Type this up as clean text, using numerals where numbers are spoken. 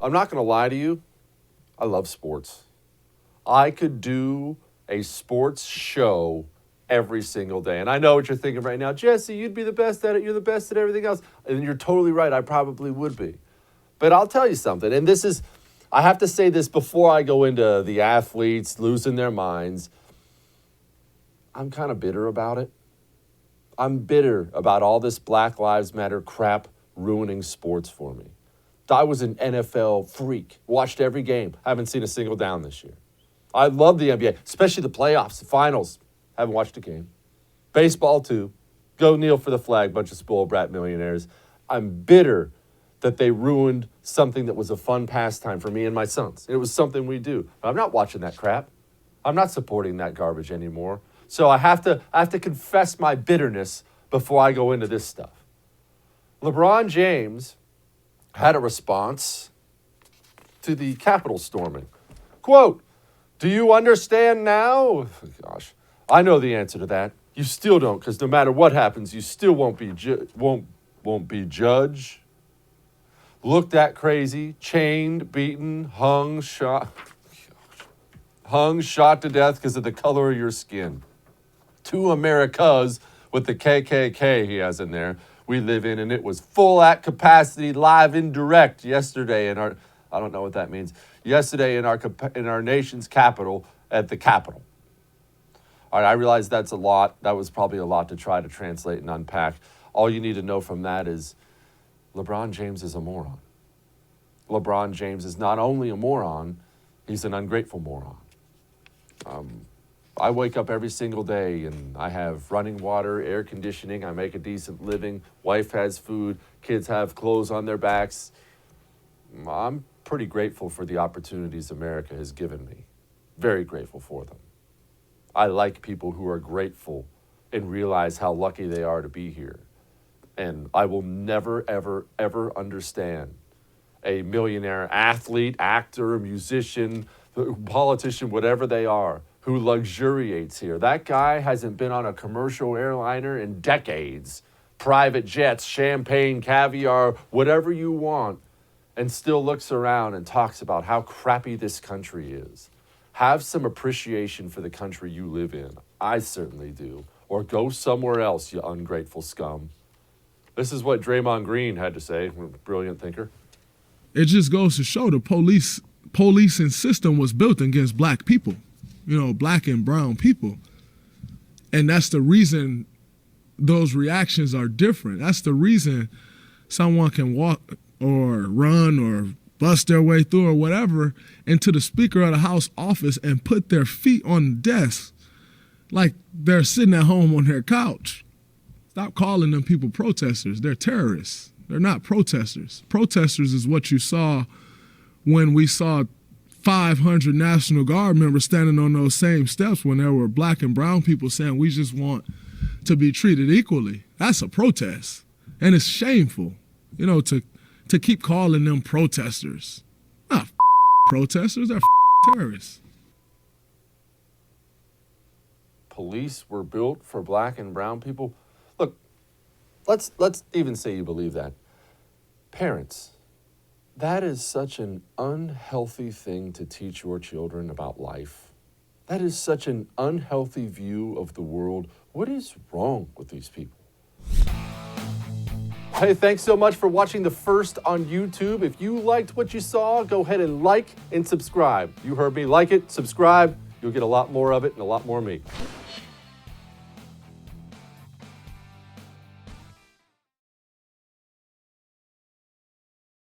I'm not going to lie to you. I love sports. I could do a sports show every single day. And I know what you're thinking right now. Jesse, you'd be the best at it. You're the best at everything else. And you're totally right. I probably would be. But I'll tell you something. And this is, I have to say this before I go into the athletes losing their minds. I'm kind of bitter about it. I'm bitter about all this Black Lives Matter crap ruining sports for me. I was an NFL freak. Watched every game. Haven't seen a single down this year. I love the NBA, especially the playoffs, the finals. Haven't watched a game. Baseball, too. Go kneel for the flag, bunch of spoiled brat millionaires. I'm bitter that they ruined something that was a fun pastime for me and my sons. It was something we do. But I'm not watching that crap. I'm not supporting that garbage anymore. So I have to confess my bitterness before I go into this stuff. LeBron James had a response to the Capitol storming. Quote, "Do you understand now?" Gosh, I know the answer to that. You still don't, because no matter what happens, you still won't be judged, looked at crazy, chained, beaten, hung, shot to death because of the color of your skin. 2 Americas with the KKK he has in there. We live in, and it was full at capacity, live and direct yesterday in our, I don't know what that means, yesterday in our nation's capital at the Capitol. All right, I realize that's a lot. That was probably a lot to try to translate and unpack. All you need to know from that is LeBron James is a moron. LeBron James is not only a moron, he's an ungrateful moron. I wake up every single day and I have running water, air conditioning. I make a decent living. Wife has food. Kids have clothes on their backs. I'm pretty grateful for the opportunities America has given me. Very grateful for them. I like people who are grateful and realize how lucky they are to be here. And I will never, ever, ever understand a millionaire athlete, actor, musician, politician, whatever they are, who luxuriates here. That guy hasn't been on a commercial airliner in decades. Private jets, champagne, caviar, whatever you want, and still looks around and talks about how crappy this country is. Have some appreciation for the country you live in. I certainly do. Or go somewhere else, you ungrateful scum. This is what Draymond Green had to say, brilliant thinker. It just goes to show the policing system was built against black people. You know, black and brown people. And that's the reason those reactions are different. That's the reason someone can walk or run or bust their way through or whatever into the Speaker of the House office and put their feet on the desk like they're sitting at home on their couch. Stop calling them people protesters. They're terrorists. They're not protesters. Protesters is what you saw when we saw 500 National Guard members standing on those same steps when there were black and brown people saying we just want to be treated equally. That's a protest. And it's shameful, you know, to keep calling them protesters. Not protesters, they're terrorists. Police were built for black and brown people. Look, let's even say you believe that. Parents, that is such an unhealthy thing to teach your children about life. That is such an unhealthy view of the world. What is wrong with these people? Hey, thanks so much for watching The First on YouTube. If you liked what you saw, go ahead and like and subscribe. You heard me. Like it, subscribe. You'll get a lot more of it and a lot more of me.